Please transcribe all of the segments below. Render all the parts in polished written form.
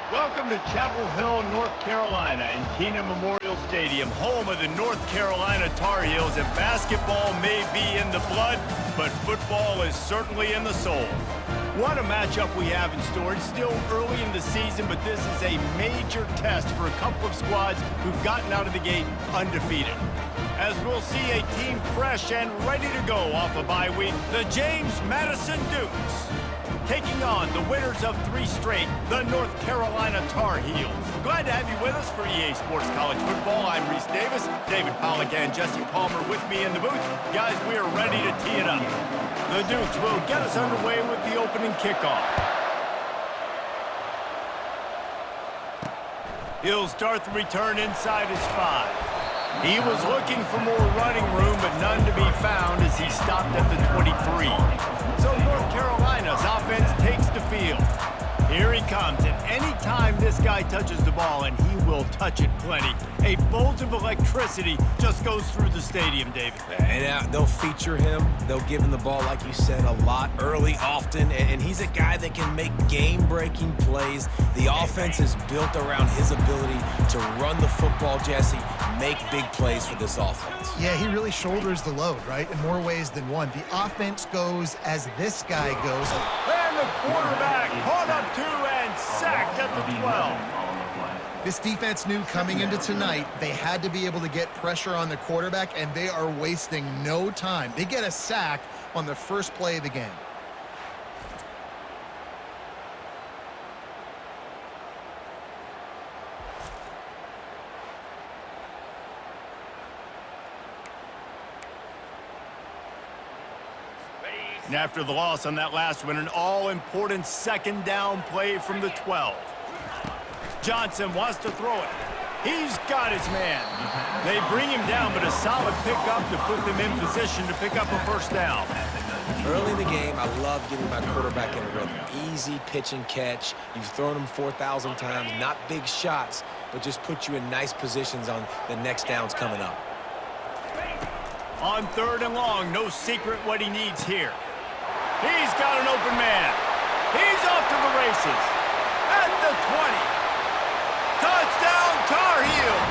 Welcome to Chapel Hill, North Carolina, in Keenan Memorial Stadium, home of the North Carolina Tar Heels. And basketball may be in the blood, but football is certainly in the soul. What a matchup we have in store. It's still early in the season, but this is a major test for a couple of squads who've gotten out of the gate undefeated. As we'll see a team fresh and ready to go off a bye week, the James Madison Dukes, taking on the winners of 3 straight, the North Carolina Tar Heels. Glad to have you with us for EA Sports College Football. I'm Reese Davis, David Pollack and Jesse Palmer with me in the booth. Guys, we are ready to tee it up. The Dukes will get us underway with the opening kickoff. He'll start the return inside his 5. He was looking for more running room, but none to be found as he stopped at the 23. So North Carolina's offense takes the field. Here he comes, and any time this guy touches the ball, and he will touch it plenty, a bolt of electricity just goes through the stadium, David. And they'll feature him. They'll give him the ball, like you said, a lot, early, often, and he's a guy that can make game-breaking plays. The offense is built around his ability to run the football, Jesse, make big plays for this offense. Yeah, he really shoulders the load, right, in more ways than one. The offense goes as this guy goes. And the quarterback caught up to and sacked at the 12. This defense knew coming into tonight they had to be able to get pressure on the quarterback, and they are wasting no time. They get a sack on the first play of the game. And after the loss on that last one, an all-important second down play from the 12. Johnson wants to throw it. He's got his man. They bring him down, but a solid pickup to put them in position to pick up a first down. Early in the game, I love getting my quarterback in a rhythm. Easy pitch and catch. You've thrown him 4,000 times. Not big shots, but just put you in nice positions on the next downs coming up. On 3rd and long, no secret what he needs here. He's got an open man. He's off to the races. At the 20. Touchdown, Tar Heels.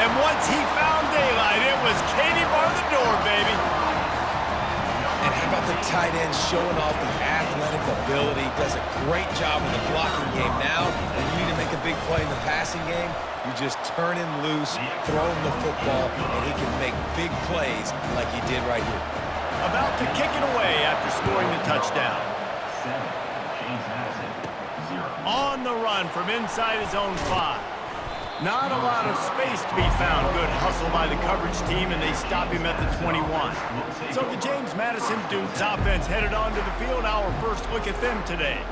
And once he found daylight, it was Katie bar the door, baby. And how about the tight end showing off the athletic ability? Does a great job in the blocking game. Now, when you need to make a big play in the passing game, you just turn him loose, throw him the football, and he can make big plays like he did right here. About to kick it away after scoring the touchdown. On the run from inside his own 5. Not a lot of space to be found. Good hustle by the coverage team, and they stop him at the 21. So the James Madison Dukes offense headed onto the field. Our first look at them today.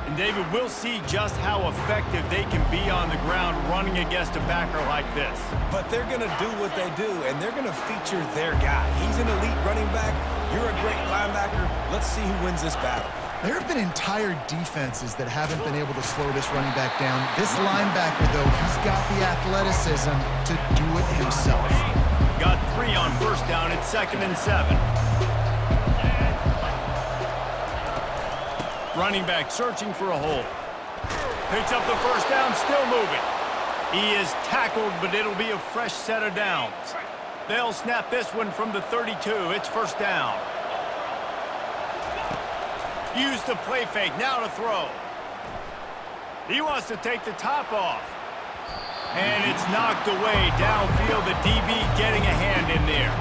And David, we'll see just how effective they can be on the ground running against a backer like this. But they're going to do what they do, and they're going to feature their guy. He's an elite running back. You're a great linebacker. Let's see who wins this battle. There have been entire defenses that haven't been able to slow this running back down. This linebacker, though, he's got the athleticism to do it himself. Got 3 on first down at 2nd and 7. Running back searching for a hole. Picks up the first down, still moving. He is tackled, but it'll be a fresh set of downs. They'll snap this one from the 32. It's first down. Use the play fake, now to throw. He wants to take the top off. And it's knocked away downfield. The DB getting a hand in there.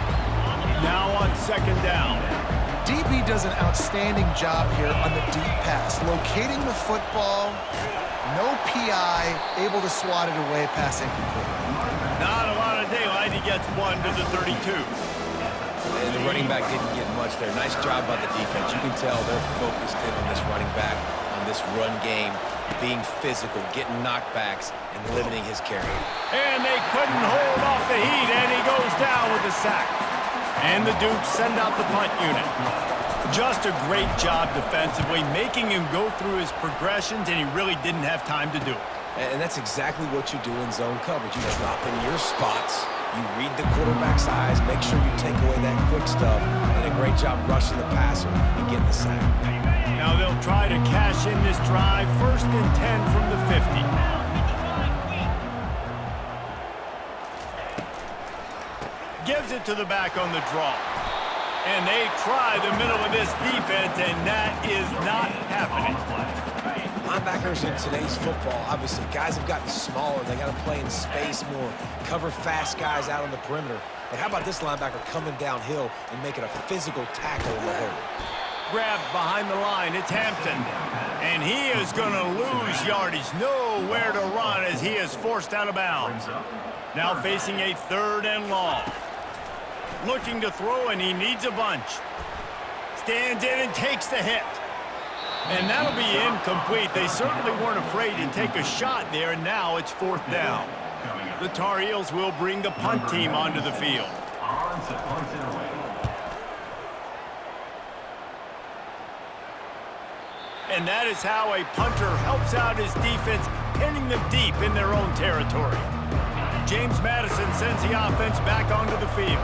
Now on 2nd down. DB does an outstanding job here on the deep pass, locating the football, no PI, able to swat it away, pass incomplete. Not a lot of daylight, he gets 1 to the 32. And the running back didn't get much there. Nice job by the defense. You can tell they're focused in on this running back, on this run game, being physical, getting knockbacks, and limiting his carry. And they couldn't hold off the heat, and he goes down with a sack. And the Dukes send out the punt unit. Just a great job defensively, making him go through his progressions, and he really didn't have time to do it. And that's exactly what you do in zone coverage. You drop in your spots, you read the quarterback's eyes, make sure you take away that quick stuff, and a great job rushing the passer and getting the sack. Now they'll try to cash in this drive. 1st and 10 from the 50. Gives it to the back on the draw. And they try the middle of this defense, and that is not happening. Linebackers in today's football, obviously, guys have gotten smaller. They got to play in space more, cover fast guys out on the perimeter. But how about this linebacker coming downhill and making a physical tackle in the hole? Grabbed behind the line, it's Hampton. And he is going to lose yardage. Nowhere to run as he is forced out of bounds. Now facing a 3rd and long. Looking to throw, and he needs a bunch. Stands in and takes the hit. And that'll be incomplete. They certainly weren't afraid to take a shot there, and now it's 4th down. The Tar Heels will bring the punt team onto the field. And that is how a punter helps out his defense, pinning them deep in their own territory. James Madison sends the offense back onto the field.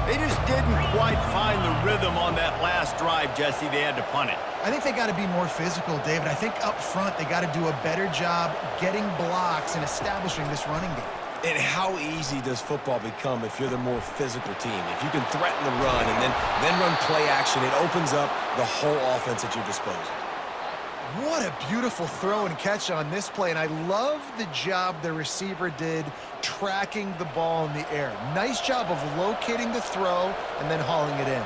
They just didn't quite find the rhythm on that last drive, Jesse. They had to punt it. I think they got to be more physical, David. I think up front they got to do a better job getting blocks and establishing this running game. And how easy does football become if you're the more physical team? If you can threaten the run and then run play action, it opens up the whole offense at your disposal. What a beautiful throw and catch on this play, and I love the job the receiver did tracking the ball in the air. Nice job of locating the throw and then hauling it in.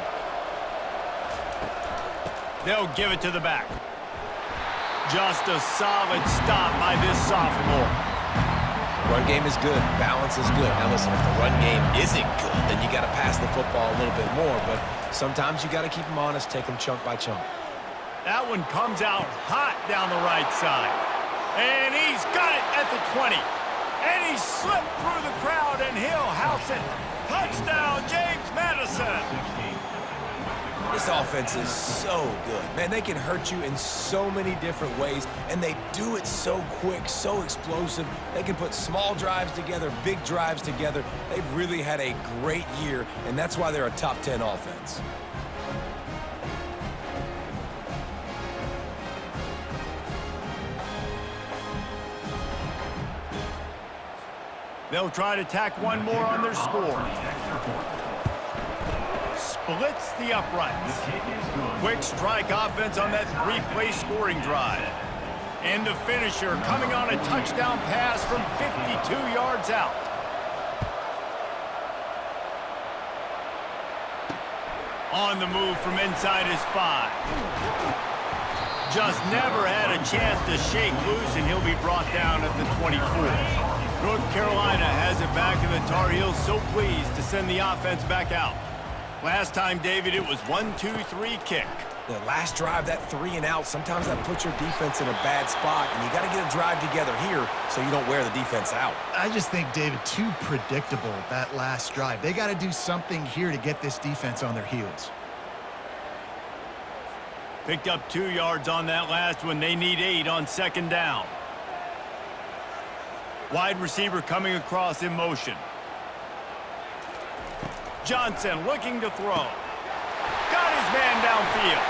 They'll give it to the back. Just a solid stop by this sophomore. Run game is good. Balance is good. Now listen, if the run game isn't good, then you got to pass the football a little bit more, but sometimes you got to keep them honest, take them chunk by chunk. That one comes out hot down the right side. And he's got it at the 20. And he slipped through the crowd, and he'll house it. Touchdown, James Madison. This offense is so good. Man, they can hurt you in so many different ways, and they do it so quick, so explosive. They can put small drives together, big drives together. They've really had a great year, and that's why they're a top 10 offense. They'll try to tack one more on their score. Splits the uprights. Quick strike offense on that 3-play scoring drive. And the finisher coming on a touchdown pass from 52 yards out. On the move from inside his 5. Just never had a chance to shake loose, and he'll be brought down at the 24. North Carolina has it back, and the Tar Heels so pleased to send the offense back out. Last time, David, it was 1-2-3 kick. The last drive, that 3 and out, sometimes that puts your defense in a bad spot, and you got to get a drive together here so you don't wear the defense out. I just think, David, too predictable, that last drive. They got to do something here to get this defense on their heels. Picked up 2 yards on that last one. They need 8 on 2nd down. Wide receiver coming across in motion. Johnson looking to throw. Got his man downfield.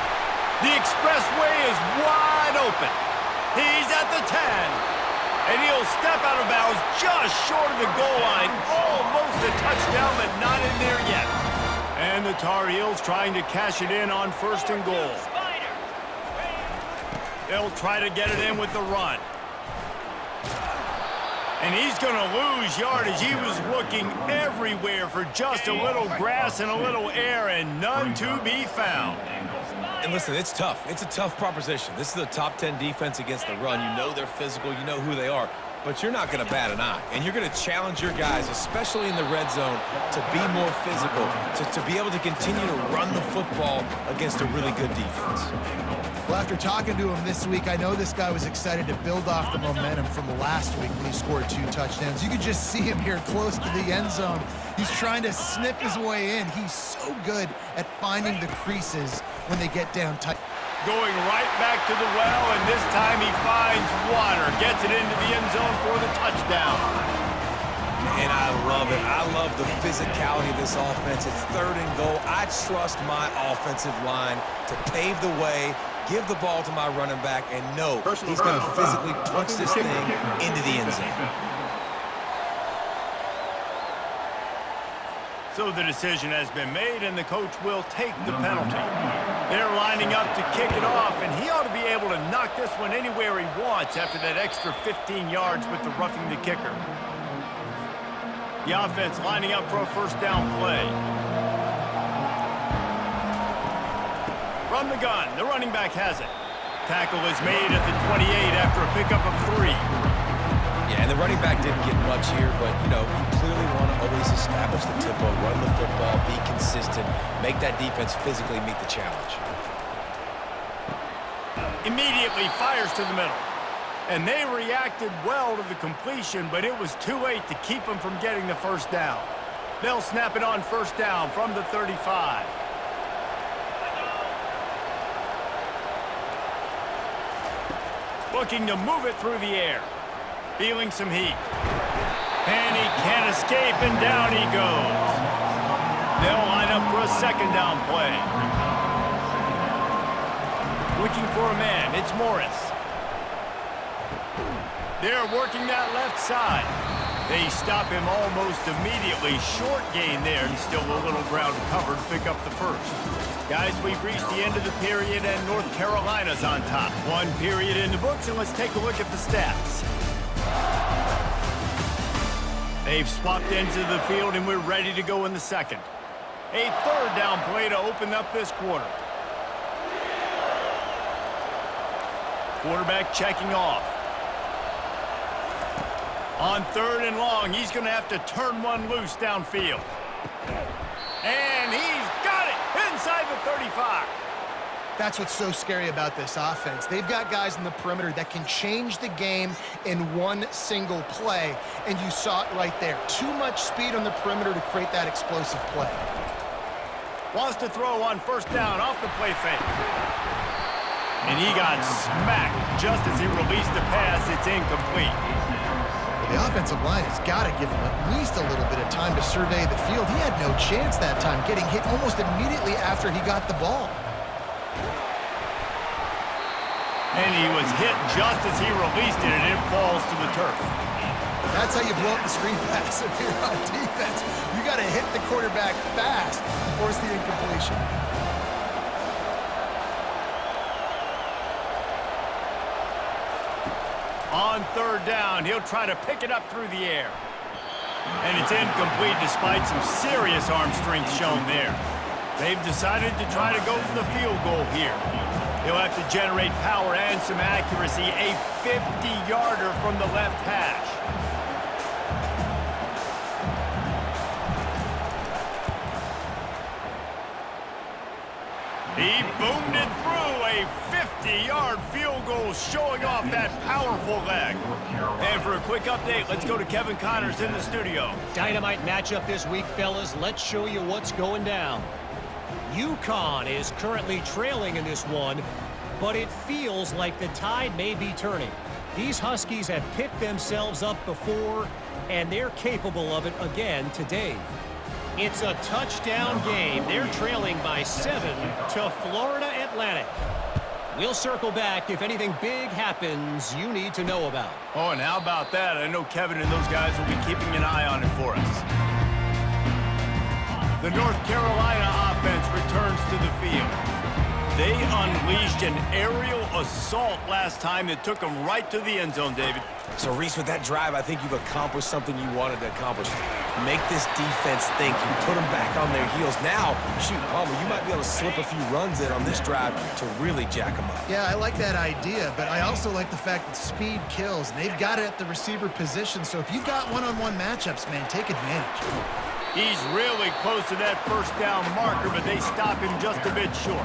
The expressway is wide open. He's at the 10. And he'll step out of bounds just short of the goal line. Almost a touchdown, but not in there yet. And the Tar Heels trying to cash it in on 1st and goal. They'll try to get it in with the run. And he's going to lose yardage. He was looking everywhere for just a little grass and a little air, and none to be found. And listen, it's tough. It's a tough proposition. This is a top 10 defense against the run. You know they're physical. You know who they are. But you're not going to bat an eye. And you're going to challenge your guys, especially in the red zone, to be more physical, to be able to continue to run the football against a really good defense. Well, after talking to him this week, I know this guy was excited to build off the momentum from last week when he scored 2 touchdowns. You could just see him here close to the end zone. He's trying to snip his way in. He's so good at finding the creases when they get down tight. Going right back to the well, and this time he finds water. Gets it into the end zone for the touchdown. And I love it. I love the physicality of this offense. It's 3rd and goal. I trust my offensive line to pave the way, give the ball to my running back, and know he's going to physically punch this thing into the end zone. So the decision has been made, and the coach will take the penalty. They're lining up to kick it off, and he ought to be able to knock this one anywhere he wants after that extra 15 yards with the roughing the kicker. The offense lining up for a first down play. From the gun, the running back has it. Tackle is made at the 28 after a pickup of 3. Yeah, and the running back didn't get much here, but, you know, you clearly want to always establish the tempo, run the football, be consistent, make that defense physically meet the challenge. Immediately fires to the middle. And they reacted well to the completion, but it was too late to keep them from getting the first down. They'll snap it on first down from the 35. Looking to move it through the air. Feeling some heat. And he can't escape, and down he goes. They'll line up for a second down play. Looking for a man, it's Morris. They're working that left side. They stop him almost immediately. Short gain there, and still a little ground covered to pick up the first. Guys, we've reached the end of the period, and North Carolina's on top. 1 period in the books, and let's take a look at the stats. They've swapped ends of the field, and we're ready to go in the second. A third down play to open up this quarter. Quarterback checking off. On 3rd and long, he's going to have to turn one loose downfield. And he's got it inside the 35. That's what's so scary about this offense. They've got guys in the perimeter that can change the game in one single play, and you saw it right there. Too much speed on the perimeter to create that explosive play. Wants to throw on first down off the play fake. And he got smacked just as he released the pass. It's incomplete. The offensive line has got to give him at least a little bit of time to survey the field. He had no chance that time, getting hit almost immediately after he got the ball. And he was hit just as he released it, and it falls to the turf. That's how you blow up the screen pass if you're on defense. You got to hit the quarterback fast to force the incompletion. On 3rd down, he'll try to pick it up through the air. And it's incomplete despite some serious arm strength shown there. They've decided to try to go for the field goal here. He'll have to generate power and some accuracy. A 50-yarder from the left hash. He boomed it through. A 50-yard field goal showing off that powerful leg. And for a quick update, let's go to Kevin Connors in the studio. Dynamite matchup this week, fellas. Let's show you what's going down. UConn is currently trailing in this one, but it feels like the tide may be turning. These Huskies have picked themselves up before, and they're capable of it again today. It's a touchdown game. They're trailing by 7 to Florida Atlantic. We'll circle back if anything big happens you need to know about. Oh, and how about that? I know Kevin and those guys will be keeping an eye on it for us. The North Carolina offense returns to the field. They unleashed an aerial assault last time that took them right to the end zone, David. So, Reese, with that drive, I think you've accomplished something you wanted to accomplish. Make this defense think. You put them back on their heels. Now, shoot, Palmer, you might be able to slip a few runs in on this drive to really jack them up. Yeah, I like that idea, but I also like the fact that speed kills. They've got it at the receiver position, so if you've got one-on-one matchups, man, take advantage. He's really close to that first down marker, but they stop him just a bit short.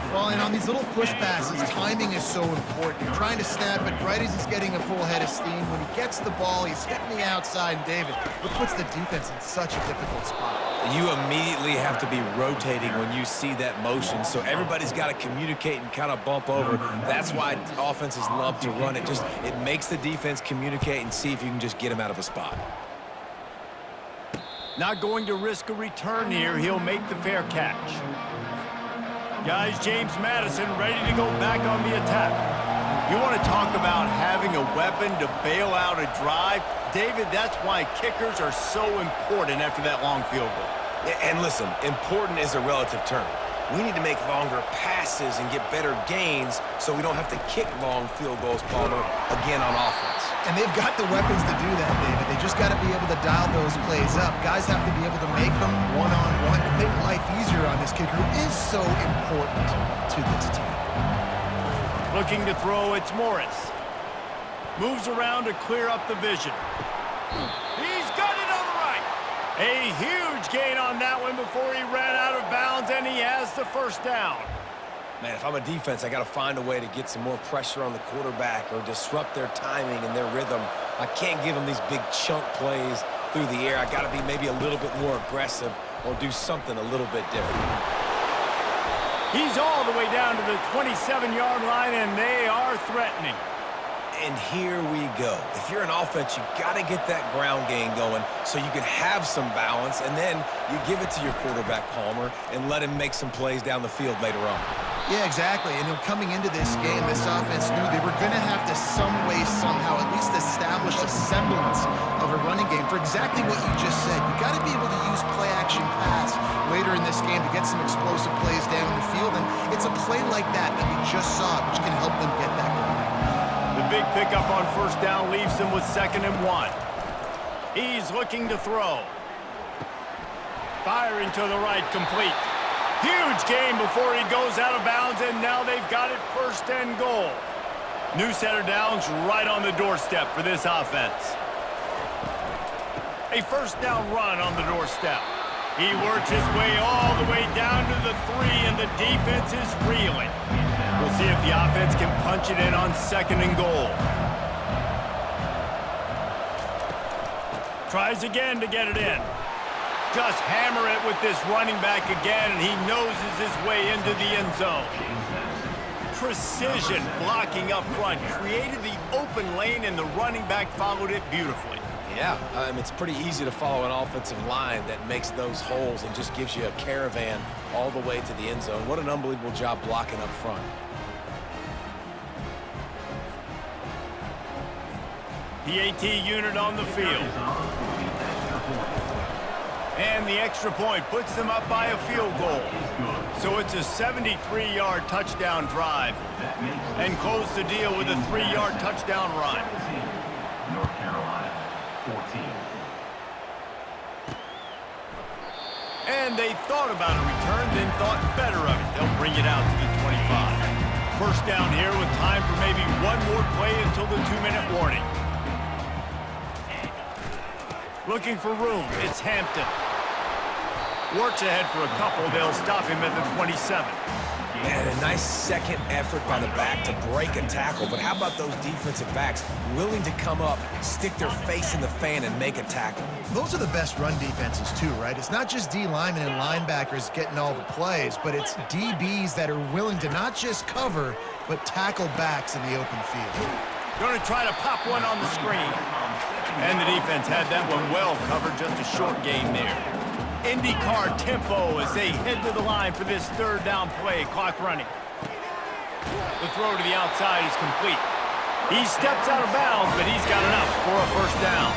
Well, and on these little push passes, timing is so important. You're trying to snap it right as he's getting a full head of steam. When he gets the ball, he's hitting the outside, and David, it puts the defense in such a difficult spot. You immediately have to be rotating when you see that motion, so everybody's got to communicate and kind of bump over. That's why offenses love to run it. It makes the defense communicate and see if you can just get them out of a spot. Not going to risk a return here. He'll make the fair catch. Guys, James Madison ready to go back on the attack. You want to talk about having a weapon to bail out a drive? David, that's why kickers are so important after that long field goal. And listen, important is a relative term. We need to make longer passes and get better gains so we don't have to kick long field goals, Palmer, again on offense. And they've got the weapons to do that, David. They just got to be able to dial those plays up. Guys have to be able to make them one-on-one to make life easier on this kicker who is so important to this team. Looking to throw, it's Morris. Moves around to clear up the vision. He's got it on the right. A huge gain on that one before he ran out of bounds, and he has the first down. Man, if I'm a defense, I got to find a way to get some more pressure on the quarterback or disrupt their timing and their rhythm. I can't give them these big chunk plays through the air. I got to be maybe a little bit more aggressive or do something a little bit different. He's all the way down to the 27-yard line, and they are threatening. And here we go. If you're an offense, you got to get that ground game going so you can have some balance, and then you give it to your quarterback, Palmer, and let him make some plays down the field later on. Yeah, exactly. And coming into this game, this offense knew they were going to have to some way, somehow, at least establish a semblance of a running game for exactly what you just said. You got to be able to use play-action pass later in this game to get some explosive plays down the field, and it's a play like that that we just saw, which can help them get that going. The big pickup on first down leaves him with 2nd and 1. He's looking to throw. Firing to the right, complete. Huge gain before he goes out of bounds, and now they've got it 1st and goal. New set of downs right on the doorstep for this offense. A 1st down run on the doorstep. He works his way all the way down to the 3, and the defense is reeling. We'll see if the offense can punch it in on 2nd and goal. Tries again to get it in. Just hammer it with this running back again, and he noses his way into the end zone. Precision blocking up front created the open lane, and the running back followed it beautifully. Yeah, it's pretty easy to follow an offensive line that makes those holes and just gives you a caravan all the way to the end zone. What an unbelievable job blocking up front. PAT unit on the field. And the extra point puts them up by a field goal. So it's a 73-yard touchdown drive. And close the deal with a 3-yard touchdown run. North Carolina, 14. And they thought about a return, then thought better of it. They'll bring it out to the 25. First down here with time for maybe one more play until the 2-minute warning. Looking for room, it's Hampton. Works ahead for a couple, they'll stop him at the 27. And a nice second effort by the back to break a tackle. But how about those defensive backs willing to come up, stick their face in the fan, and make a tackle? Those are the best run defenses too, right? It's not just D linemen and linebackers getting all the plays, but it's DBs that are willing to not just cover, but tackle backs in the open field. Going to try to pop one on the screen. And the defense had that one well covered, just a short gain there. IndyCar tempo as they head to the line for this 3rd down play. Clock running. The throw to the outside is complete. He steps out of bounds, but he's got enough for a 1st down.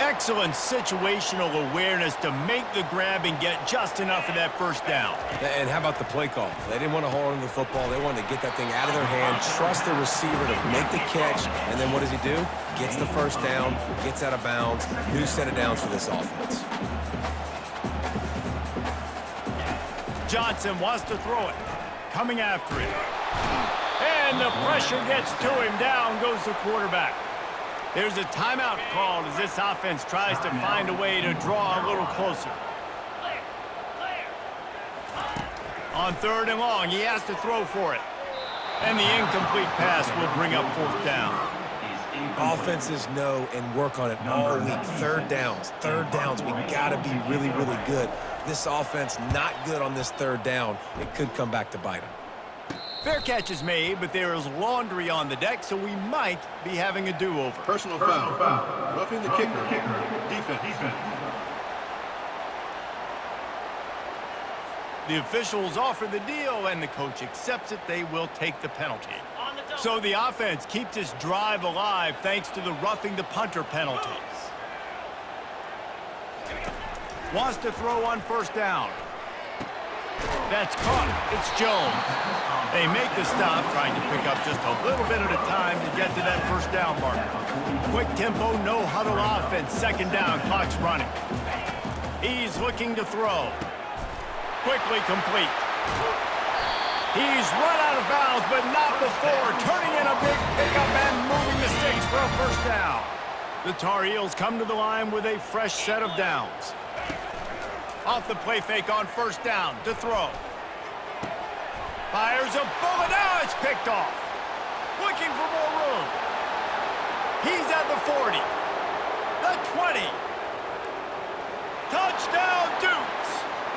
Excellent situational awareness to make the grab and get just enough for that 1st down. And how about the play call? They didn't want to hold on to the football. They wanted to get that thing out of their hand, trust the receiver to make the catch, and then what does he do? Gets the 1st down, gets out of bounds. New set of downs for this offense. Johnson wants to throw it. Coming after it. And the pressure gets to him. Down goes the quarterback. There's a timeout called as this offense tries to find a way to draw a little closer. On 3rd and long, he has to throw for it. And the incomplete pass will bring up 4th down. Offenses know and work on it all week. 3rd downs. We got to be really, really good. This offense not good on this 3rd down. It could come back to bite them. Fair catch is made, but there is laundry on the deck, so we might be having a do-over. Personal foul. Roughing the kicker. Defense. The officials offer the deal, and the coach accepts it. They will take the penalty. So the offense keeps this drive alive thanks to the roughing the punter penalty. Wants to throw on first down. That's caught. It's Jones. They make the stop, trying to pick up just a little bit at a time to get to that first down marker. Quick tempo, no huddle offense. Second down, clock's running. He's looking to throw. Quickly complete. He's run out of bounds, but not before turning in a big pickup and moving the sticks for a first down. The Tar Heels come to the line with a fresh set of downs. Off the play fake on first down to throw. Fires a bullet. Now it's picked off. Looking for more room. He's at the 40. The 20. Touchdown, Dukes.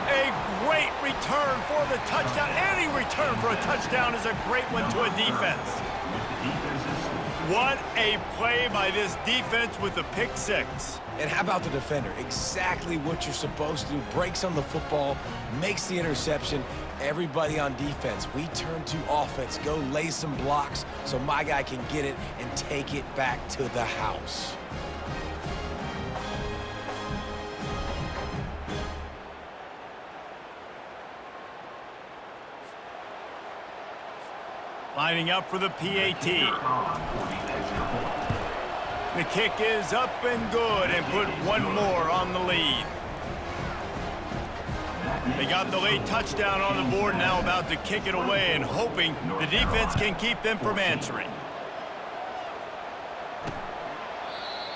A great return for the touchdown. Any return for a touchdown is a great one to a defense. What a play by this defense with the pick six. And how about the defender? Exactly what you're supposed to do. Breaks on the football, makes the interception. Everybody on defense, we turn to offense. Go lay some blocks so my guy can get it and take it back to the house. Lining up for the PAT. The kick is up and good and put one more on the lead. They got the late touchdown on the board, now about to kick it away and hoping the defense can keep them from answering.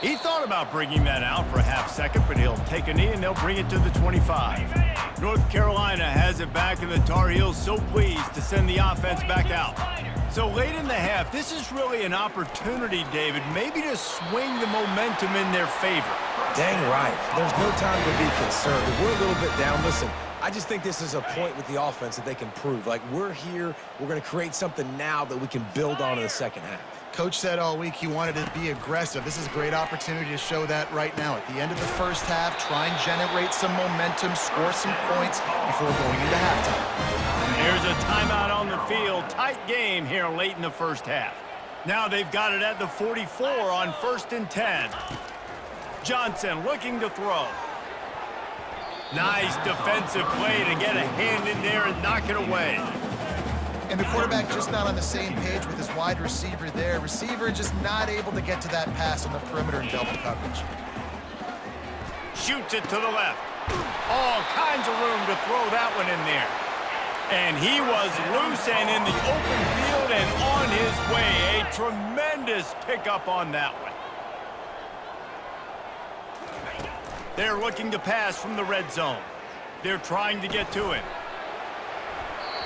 He thought about bringing that out for a half second, but he'll take a knee and they'll bring it to the 25. North Carolina has it back, and the Tar Heels so pleased to send the offense back out. So late in the half, this is really an opportunity, David, maybe to swing the momentum in their favor. Dang right. There's no time to be concerned. If we're a little bit down, listen, I just think this is a point with the offense that they can prove. Like, we're here, we're going to create something now that we can build on in the second half. Coach said all week he wanted to be aggressive. This is a great opportunity to show that right now. At the end of the first half, try and generate some momentum, score some points before going into halftime. There's a timeout on the field. Tight game here late in the first half. Now they've got it at the 44 on 1st and 10. Johnson looking to throw. Nice defensive play to get a hand in there and knock it away. And the quarterback just not on the same page with his wide receiver there. Receiver just not able to get to that pass on the perimeter in double coverage. Shoots it to the left. All kinds of room to throw that one in there. And he was loose and in the open field and on his way. A tremendous pickup on that one. They're looking to pass from the red zone. They're trying to get to him.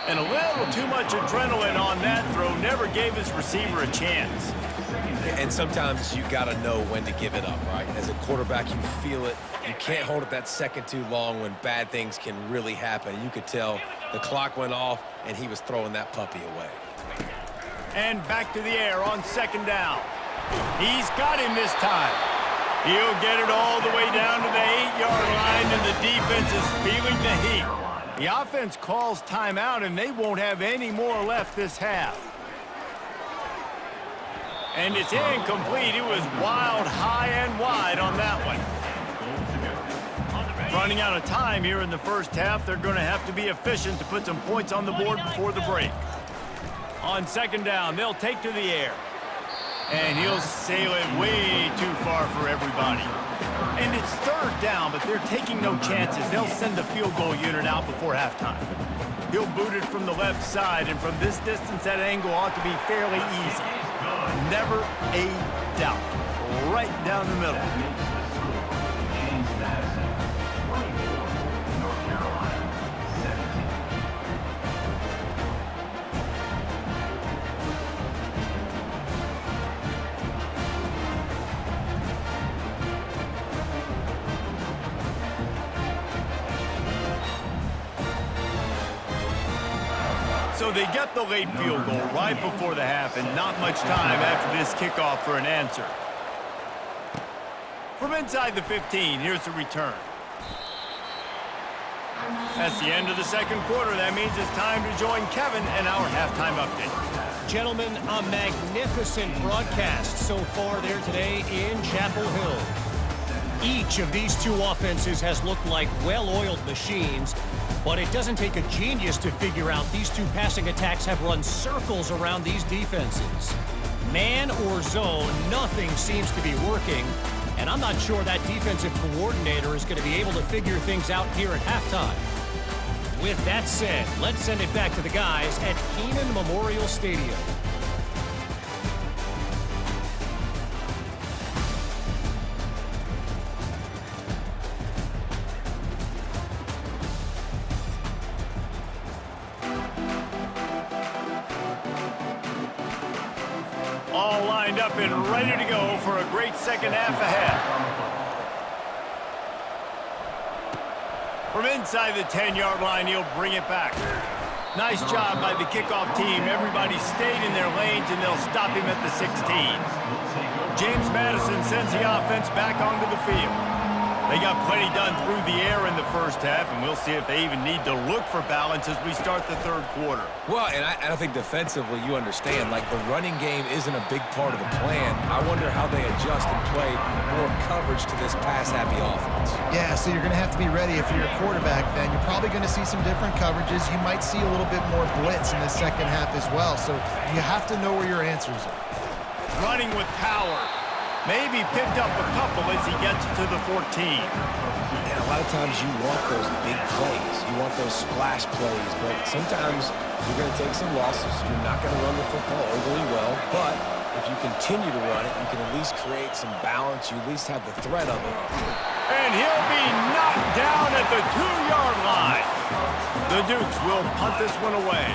And a little too much adrenaline on that throw never gave his receiver a chance. And sometimes you got to know when to give it up, right? As a quarterback, you feel it. You can't hold it that second too long when bad things can really happen. You could tell the clock went off, and he was throwing that puppy away. And back to the air on 2nd down. He's got him this time. He'll get it all the way down to the 8-yard line, and the defense is feeling the heat. The offense calls timeout, and they won't have any more left this half. And it's incomplete. It was wild, high and wide on that one. Running out of time here in the first half. They're going to have to be efficient to put some points on the board before the break. On 2nd down, they'll take to the air. And he'll sail it way too far for everybody. And it's 3rd down, but they're taking no chances. They'll send the field goal unit out before halftime. He'll boot it from the left side, and from this distance, that angle ought to be fairly easy. Never a doubt. Right down the middle. So they get the late field goal right before the half, and not much time after this kickoff for an answer. From inside the 15, here's the return. That's the end of the second quarter. That means it's time to join Kevin in our halftime update. Gentlemen, a magnificent broadcast so far there today in Chapel Hill. Each of these two offenses has looked like well-oiled machines, but it doesn't take a genius to figure out these two passing attacks have run circles around these defenses. Man or zone, nothing seems to be working, and I'm not sure that defensive coordinator is going to be able to figure things out here at halftime. With that said, let's send it back to the guys at Kenan Memorial Stadium. All lined up and ready to go for a great second half ahead. From inside the 10-yard line, he'll bring it back. Nice job by the kickoff team. Everybody stayed in their lanes, and they'll stop him at the 16. James Madison sends the offense back onto the field. They got plenty done through the air in the first half, and we'll see if they even need to look for balance as we start the third quarter. Well, and I think defensively, you understand, like the running game isn't a big part of the plan. I wonder how they adjust and play more coverage to this pass-happy offense. Yeah, so you're going to have to be ready if you're a quarterback then. You're probably going to see some different coverages. You might see a little bit more blitz in the second half as well, so you have to know where your answers are. Running with power. Maybe picked up a couple as he gets to the 14. And a lot of times you want those big plays. You want those splash plays, but sometimes you're going to take some losses. You're not going to run the football overly well, but if you continue to run it, you can at least create some balance. You at least have the threat of it. And he'll be knocked down at the 2-yard line. The Dukes will punt this one away.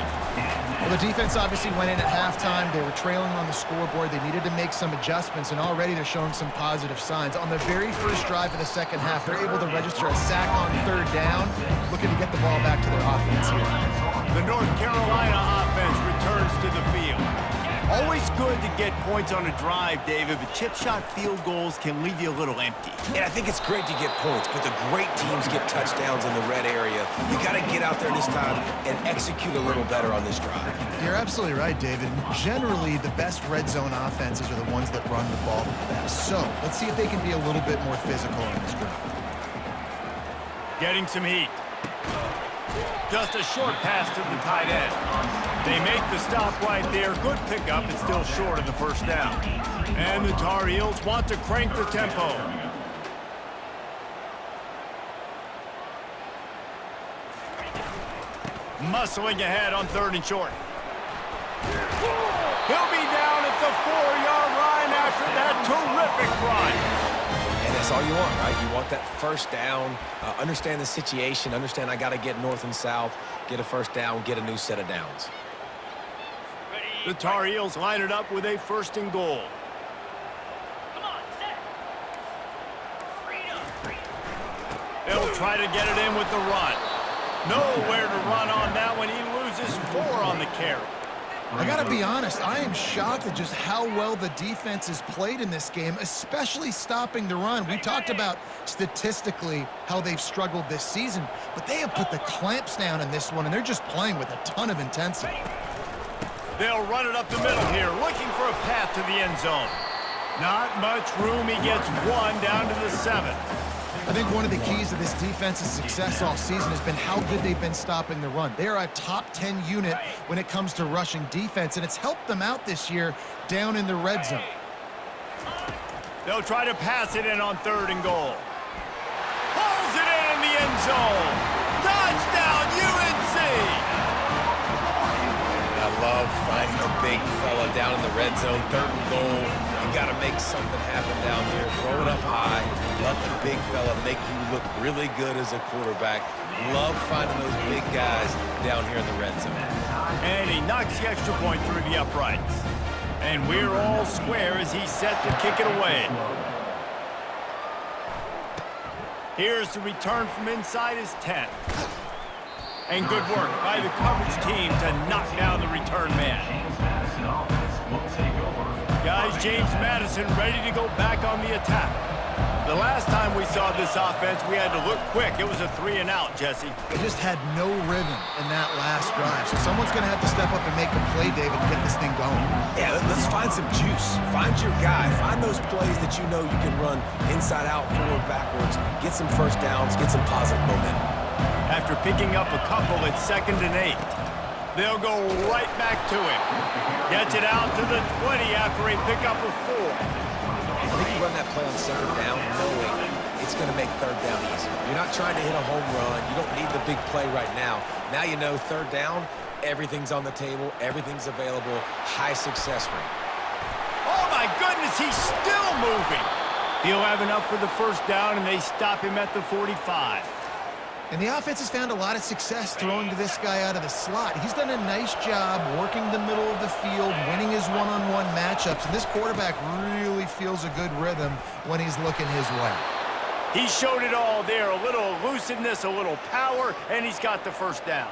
Well, the defense obviously went in at halftime. They were trailing on the scoreboard. They needed to make some adjustments, and already they're showing some positive signs. On the very first drive of the second half, they're able to register a sack on third down, looking to get the ball back to their offense here. The North Carolina offense returns to the field. Always good to get points on a drive, David, but chip shot field goals can leave you a little empty. And I think it's great to get points, but the great teams get touchdowns in the red area. You got to get out there this time and execute a little better on this drive. You're absolutely right, David. Generally, the best red zone offenses are the ones that run the ball the best. So let's see if they can be a little bit more physical on this drive. Getting some heat. Just a short pass to the tight end. They make the stop right there. Good pickup. It's still short of the first down. And the Tar Heels want to crank the tempo. Muscling ahead on third and short. He'll be down at the 4-yard line after that terrific run. And that's all you want, right? You want that first down, understand the situation, understand I got to get north and south, get a first down, get a new set of downs. The Tar Heels line it up with a first and goal. They'll try to get it in with the run. Nowhere to run on that one. He loses 4 on the carry. I got to be honest, I am shocked at just how well the defense has played in this game, especially stopping the run. We talked about statistically how they've struggled this season, but they have put the clamps down in this one, and they're just playing with a ton of intensity. They'll run it up the middle here, looking for a path to the end zone. Not much room. He gets 1 down to the 7. I think one of the keys to this defense's success all season has been how good they've been stopping the run. They are a top 10 unit when it comes to rushing defense, and it's helped them out this year down in the red zone. They'll try to pass it in on third and goal. Pulls it in the end zone. Touchdown, UNC! I love finding the big fella down in the red zone, third and goal. You got to make something happen down here. Throw it up high. Let the big fella make you look really good as a quarterback. Love finding those big guys down here in the red zone. And he knocks the extra point through the uprights. And we're all square as he's set to kick it away. Here's the return from inside his 10. And good work by the coverage team to knock down the return man. Guys, James Madison ready to go back on the attack. The last time we saw this offense, we had to look quick. It was a 3 and out, Jesse. They just had no rhythm in that last drive. So someone's going to have to step up and make a play, David, and get this thing going. Yeah, let's find some juice. Find your guy. Find those plays that you know you can run inside out, forward, backwards. Get some first downs. Get some positive momentum. After picking up a couple, it's 2nd and 8. They'll go right back to him. Gets it out to the 20 after a pickup of 4. I think you run that play on 2nd down knowing it's going to make 3rd down easier. You're not trying to hit a home run. You don't need the big play right now. Now you know 3rd down, everything's on the table, everything's available, high success rate. Oh, my goodness, he's still moving. He'll have enough for the 1st down, and they stop him at the 45. And the offense has found a lot of success throwing to this guy out of the slot. He's done a nice job working the middle of the field, winning his one-on-one matchups, and this quarterback really feels a good rhythm when he's looking his way. He showed it all there, a little elusiveness, a little power, and he's got the 1st down.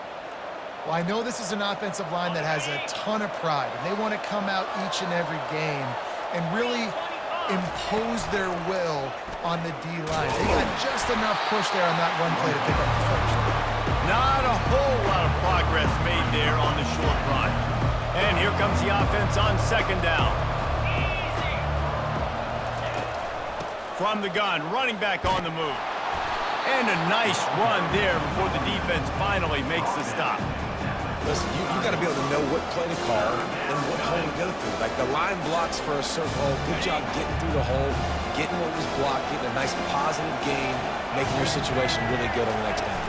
Well, I know this is an offensive line that has a ton of pride, and they want to come out each and every game and really impose their will on the D-line. They got just enough push there on that one play to pick up the 1st. Not a whole lot of progress made there on the short run. And here comes the offense on 2nd down. From the gun, running back on the move. And a nice run there before the defense finally makes the stop. Listen, you got to be able to know what play to call and what hole to go through. Like the line blocks for a certain hole. Good job getting through the hole, getting what was blocked, getting a nice positive gain, making your situation really good on the next down.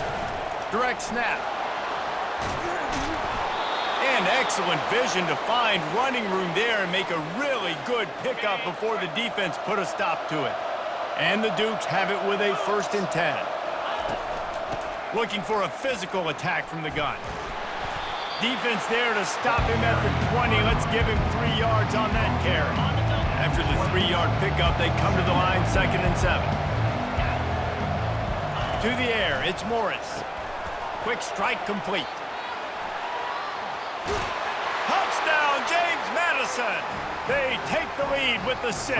Direct snap. And excellent vision to find running room there and make a really good pickup before the defense put a stop to it. And the Dukes have it with a 1st and 10. Looking for a physical attack from the gun. Defense there to stop him at the 20. Let's give him 3 yards on that carry. After the 3-yard pickup, they come to the line 2nd and 7. To the air, it's Morris. Quick strike complete. Touchdown, James Madison. They take the lead with the 6.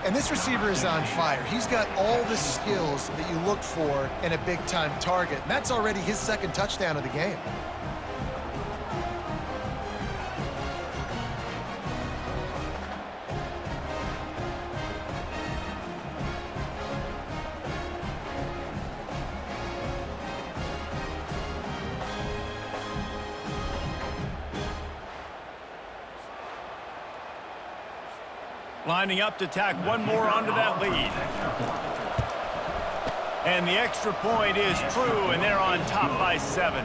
And this receiver is on fire. He's got all the skills that you look for in a big-time target. And that's already his 2nd touchdown of the game. Lining up to tack one more onto that lead. And the extra point is true, and they're on top by 7.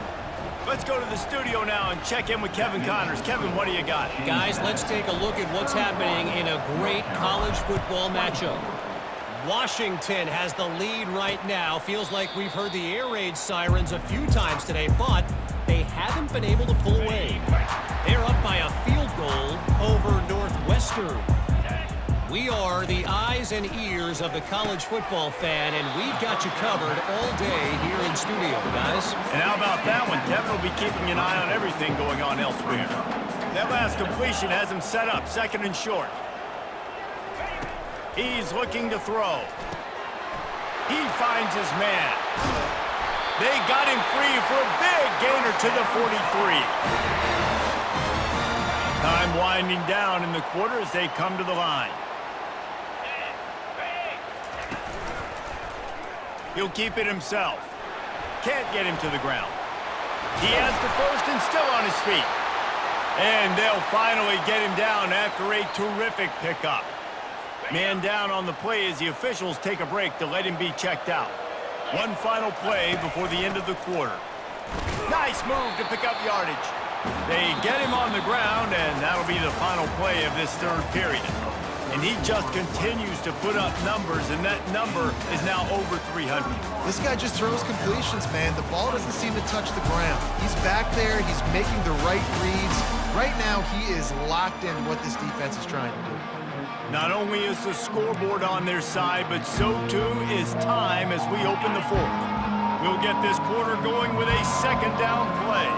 Let's go to the studio now and check in with Kevin Connors. Kevin, what do you got? Guys, let's take a look at what's happening in a great college football matchup. Washington has the lead right now. Feels like we've heard the air raid sirens a few times today, but they haven't been able to pull away. They're up by a field goal over Northwestern. We are the eyes and ears of the college football fan, and we've got you covered all day here in studio, guys. And how about that one? Kevin will be keeping an eye on everything going on elsewhere. That last completion has him set up 2nd and short. He's looking to throw. He finds his man. They got him free for a big gainer to the 43. Time winding down in the quarter as they come to the line. He'll keep it himself. Can't get him to the ground. He has the 1st and still on his feet. And they'll finally get him down after a terrific pickup. Man down on the play as the officials take a break to let him be checked out. One final play before the end of the quarter. Nice move to pick up yardage. They get him on the ground, and that'll be the final play of this 3rd period. And he just continues to put up numbers, and that number is now over 300. This guy just throws completions, man. The ball doesn't seem to touch the ground. He's back there. He's making the right reads. Right now, he is locked into what this defense is trying to do. Not only is the scoreboard on their side, but so too is time as we open the 4th. We'll get this quarter going with a 2nd down play.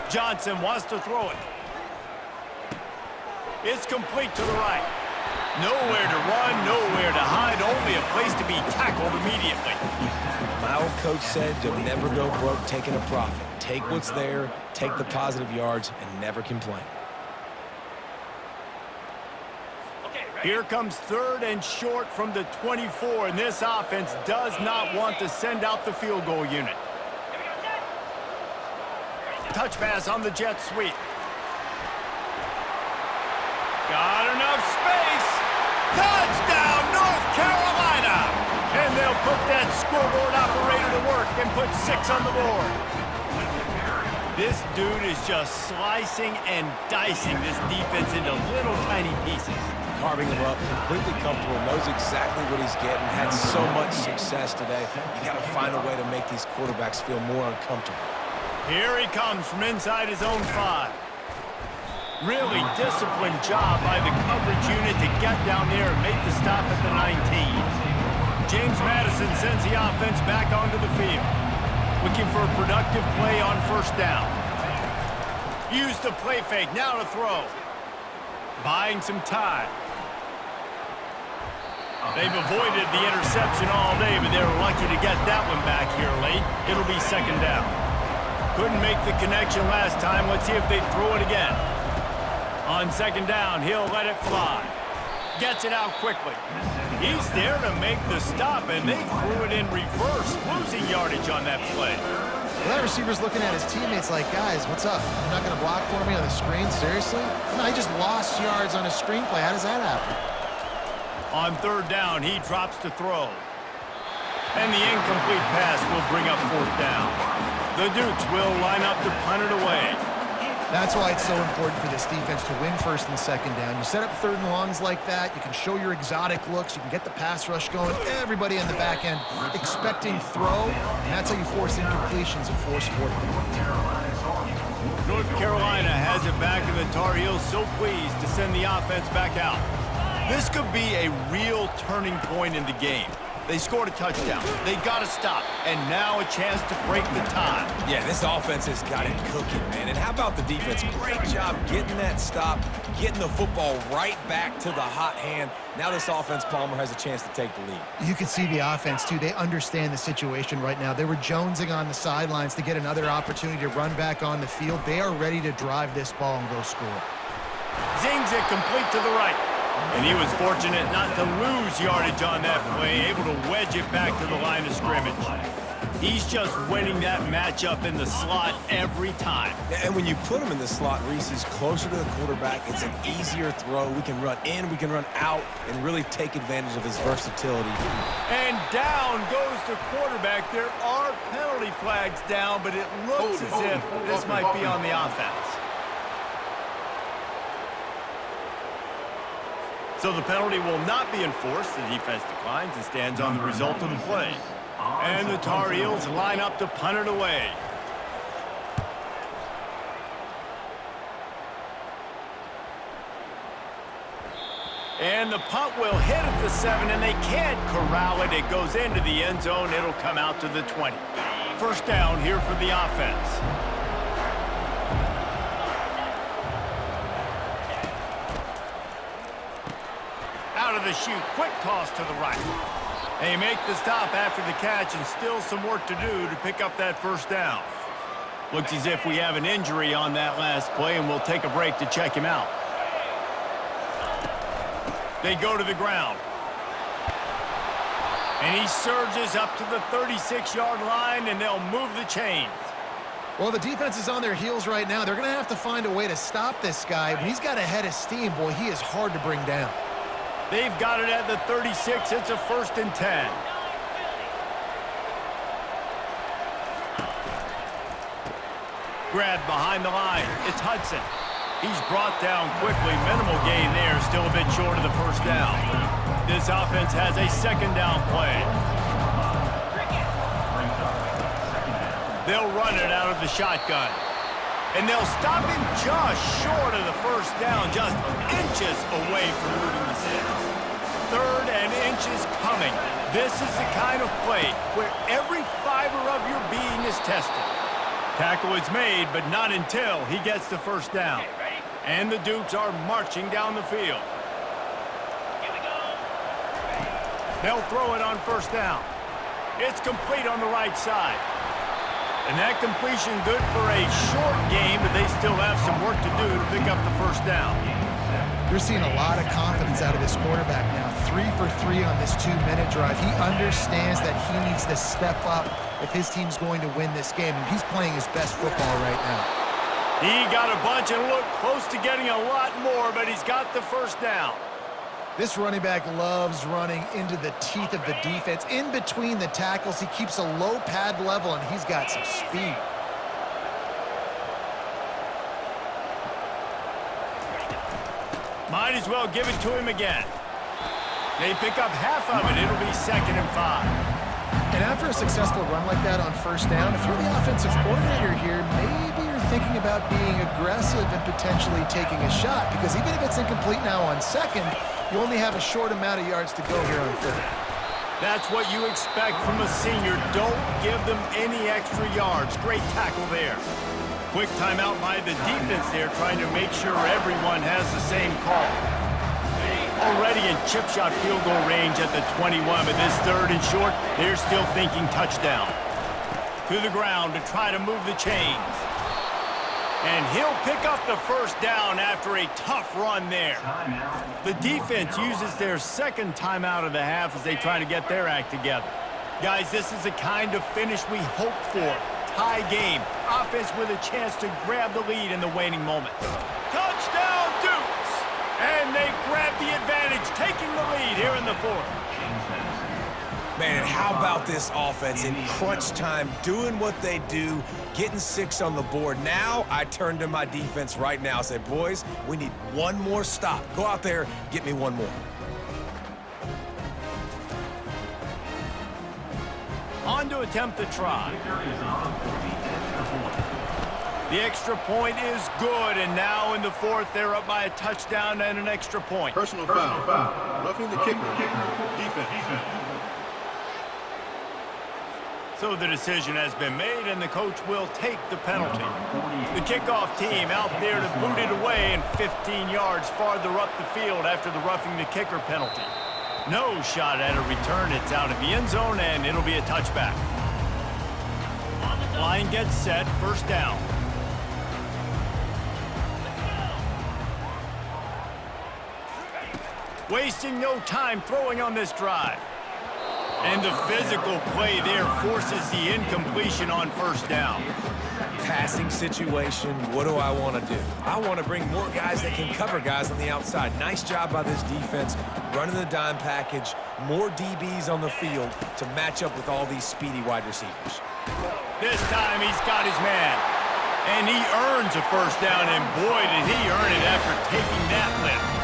Johnson wants to throw it. It's complete to the right. Nowhere to run, nowhere to hide, only a place to be tackled immediately. My old coach said you'll never go broke taking a profit. Take what's there, take the positive yards, and never complain. Here comes 3rd and short from the 24, and this offense does not want to send out the field goal unit. Touch pass on the jet sweep. Got enough space. Touchdown, North Carolina! And they'll put that scoreboard operator to work and put 6 on the board. This dude is just slicing and dicing this defense into little tiny pieces. Carving him up, completely comfortable, knows exactly what he's getting, had so much success today. You got to find a way to make these quarterbacks feel more uncomfortable. Here he comes from inside his own 5. Really disciplined job by the coverage unit to get down there and make the stop at the 19. James Madison sends the offense back onto the field. Looking for a productive play on 1st down. Use the play fake, now to throw. Buying some time. They've avoided the interception all day, but they're lucky to get that one back here late. It'll be 2nd down. Couldn't make the connection last time. Let's see if they throw it again. On 2nd down, he'll let it fly. Gets it out quickly. He's there to make the stop, and they threw it in reverse, losing yardage on that play. Well, that receiver's looking at his teammates like, guys, what's up? You're not going to block for me on the screen? Seriously? No, he just lost yards on a screen play. How does that happen? On 3rd down, he drops to throw. And the incomplete pass will bring up 4th down. The Dukes will line up to punt it away. That's why it's so important for this defense to win 1st and 2nd down. You set up 3rd and longs like that, you can show your exotic looks, you can get the pass rush going, everybody in the back end expecting throw, and that's how you force incompletions and force 4th down. North Carolina has it back, and the Tar Heels so pleased to send the offense back out. This could be a real turning point in the game. They scored a touchdown. They got to stop. And now a chance to break the tie. Yeah, this offense has got it cooking, man. And how about the defense? Great job getting that stop, getting the football right back to the hot hand. Now this offense, Palmer, has a chance to take the lead. You can see the offense, too. They understand the situation right now. They were jonesing on the sidelines to get another opportunity to run back on the field. They are ready to drive this ball and go score. Zings it complete to the right. And he was fortunate not to lose yardage on that play, able to wedge it back to the line of scrimmage. He's just winning that matchup in the slot every time. And when you put him in the slot, Reese, he's closer to the quarterback. It's an easier throw. We can run in, we can run out, and really take advantage of his versatility. And down goes the quarterback. There are penalty flags down, but it looks as if this might be on the offense. So the penalty will not be enforced. The defense declines and stands on the result of the play. And the Tar Heels line up to punt it away. And the punt will hit at the 7, and they can't corral it. It goes into the end zone. It'll come out to the 20. 1st down here for the offense. Out of the chute, quick toss to the right. They make the stop after the catch, and still some work to do to pick up that 1st down. Looks as if we have an injury on that last play, and we'll take a break to check him out. They go to the ground. And he surges up to the 36-yard line, and they'll move the chains. Well, the defense is on their heels right now. They're going to have to find a way to stop this guy. When he's got a head of steam, boy, he is hard to bring down. They've got it at the 36. It's a 1st and 10. Grab behind the line. It's Hudson. He's brought down quickly. Minimal gain there. Still a bit short of the 1st down. This offense has a 2nd down play. They'll run it out of the shotgun. And they'll stop him just short of the 1st down, just inches away from moving the sticks. 3rd and inches coming. This is the kind of play where every fiber of your being is tested. Tackle is made, but not until he gets the 1st down. And the Dukes are marching down the field. They'll throw it on first down. It's complete on the right side. And that completion good for a short game, but they still have some work to do to pick up the first down. You're seeing a lot of confidence out of this quarterback now. 3 for 3 on this 2-minute drive. He understands that he needs to step up if his team's going to win this game, and he's playing his best football right now. He got a bunch and looked close to getting a lot more, but he's got the first down. This running back loves running into the teeth of the defense. In between the tackles, he keeps a low pad level, and he's got some speed. Might as well give it to him again. They pick up half of it. It'll be 2nd and 5. And after a successful run like that on first down, if you're the offensive coordinator here, maybe you're thinking about being aggressive and potentially taking a shot, because even if it's incomplete now on second, you only have a short amount of yards to go here on third. That's what you expect from a senior. Don't give them any extra yards. Great tackle there. Quick timeout by the defense there, trying to make sure everyone has the same call. Already in chip shot field goal range at the 21, but this 3rd and short, they're still thinking touchdown. To the ground to try to move the chains. And he'll pick up the first down after a tough run there. The defense uses their 2nd timeout of the half as they try to get their act together. Guys, this is the kind of finish we hoped for. Tie game. Offense with a chance to grab the lead in the waning moments. Touchdown, Dukes! And they grab the advantage, taking the lead here in the 4th. Man, how about this offense in crunch time, doing what they do, getting 6 on the board. Now I turn to my defense right now and say, boys, we need one more stop. Go out there, get me one more. On to attempt the try. The extra point is good, and now in the 4th, they're up by a touchdown and an extra point. Personal foul. Roughing the kicker. Defense. So the decision has been made, and the coach will take the penalty. The kickoff team out there to boot it away and 15 yards farther up the field after the roughing the kicker penalty. No shot at a return. It's out of the end zone, and it'll be a touchback. Line gets set, first down. Wasting no time throwing on this drive. And the physical play there forces the incompletion on first down. Passing situation, what do I want to do? I want to bring more guys that can cover guys on the outside. Nice job by this defense, running the dime package, more DBs on the field to match up with all these speedy wide receivers. This time he's got his man. And he earns a first down, and boy, did he earn it after taking that lift.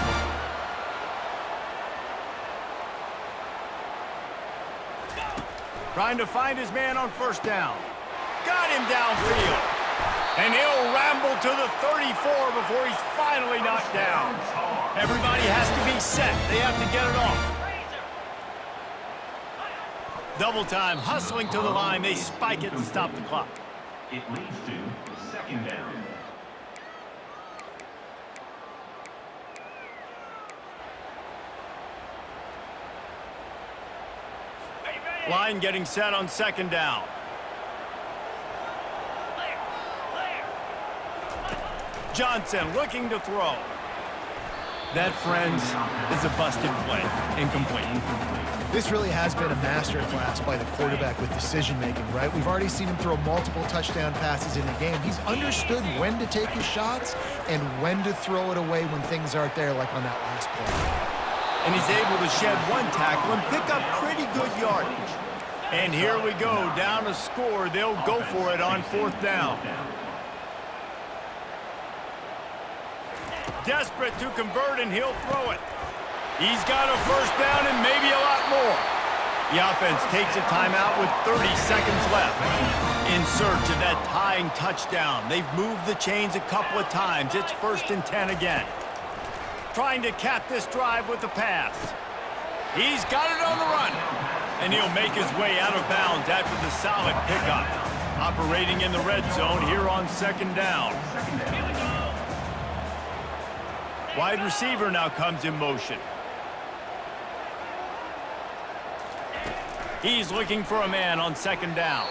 Trying to find his man on first down. Got him downfield. And he'll ramble to the 34 before he's finally knocked down. Everybody has to be set. They have to get it off. Double time, hustling to the line. They spike it to stop the clock. It leads to 2nd down. Line getting set on 2nd down. Johnson looking to throw. That, friends, is a busted play. Incomplete. This really has been a masterclass by the quarterback with decision-making, right? We've already seen him throw multiple touchdown passes in the game. He's understood when to take his shots and when to throw it away when things aren't there, like on that last play. And he's able to shed one tackle and pick up pretty good yardage. And here we go, down a score. They'll go for it on 4th down. Desperate to convert, and he'll throw it. He's got a first down and maybe a lot more. The offense takes a timeout with 30 seconds left. In search of that tying touchdown. They've moved the chains a couple of times. It's 1st and 10 again. Trying to cap this drive with the pass. He's got it on the run. And he'll make his way out of bounds after the solid pickup. Operating in the red zone here on 2nd down. Wide receiver now comes in motion. He's looking for a man on second down.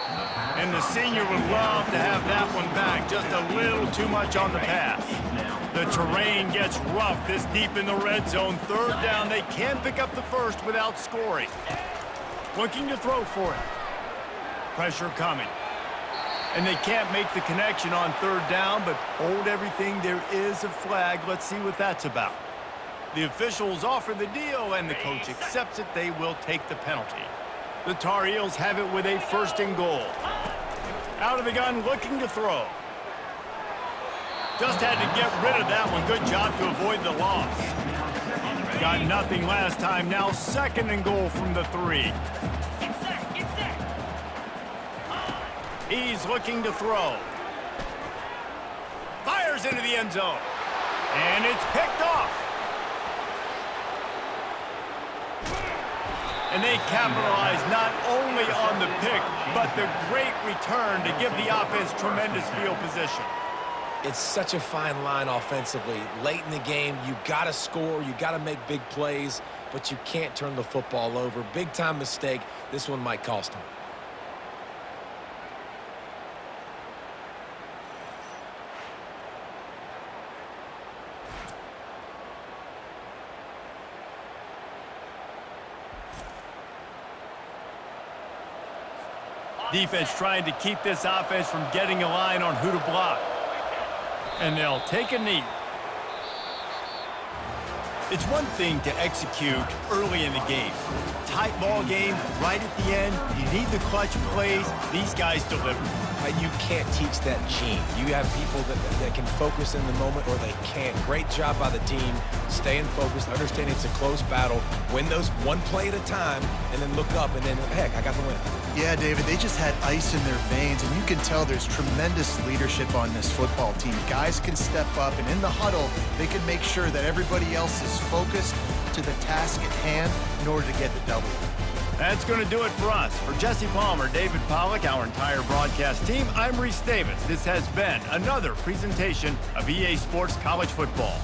And the senior would love to have that one back. Just a little too much on the pass. The terrain gets rough this deep in the red zone. Third down, they can't pick up the first without scoring. Looking to throw for it. Pressure coming. And they can't make the connection on third down, but hold everything. There is a flag. Let's see what that's about. The officials offer the deal, and the coach accepts it. They will take the penalty. The Tar Heels have it with a 1st and goal. Out of the gun, looking to throw. Just had to get rid of that one. Good job to avoid the loss. Got nothing last time. Now 2nd and goal from the 3. He's looking to throw. Fires into the end zone. And it's picked off. And they capitalize not only on the pick, but the great return to give the offense tremendous field position. It's such a fine line offensively. Late in the game, you got to score, you got to make big plays, but you can't turn the football over. Big-time mistake. This one might cost them. Defense trying to keep this offense from getting a line on who to block. And they'll take a knee. It's one thing to execute early in the game. Tight ball game, right at the end. You need the clutch plays. These guys deliver. You can't teach that gene. You have people that can focus in the moment or they can't. Great job by the team, staying focused, understanding it's a close battle, win those one play at a time, and then look up and then, heck, I got the win. Yeah, David, they just had ice in their veins, and you can tell there's tremendous leadership on this football team. Guys can step up, and in the huddle, they can make sure that everybody else is focused to the task at hand in order to get the W. That's going to do it for us. For Jesse Palmer, David Pollack, our entire broadcast team, I'm Reese Davis. This has been another presentation of EA Sports College Football.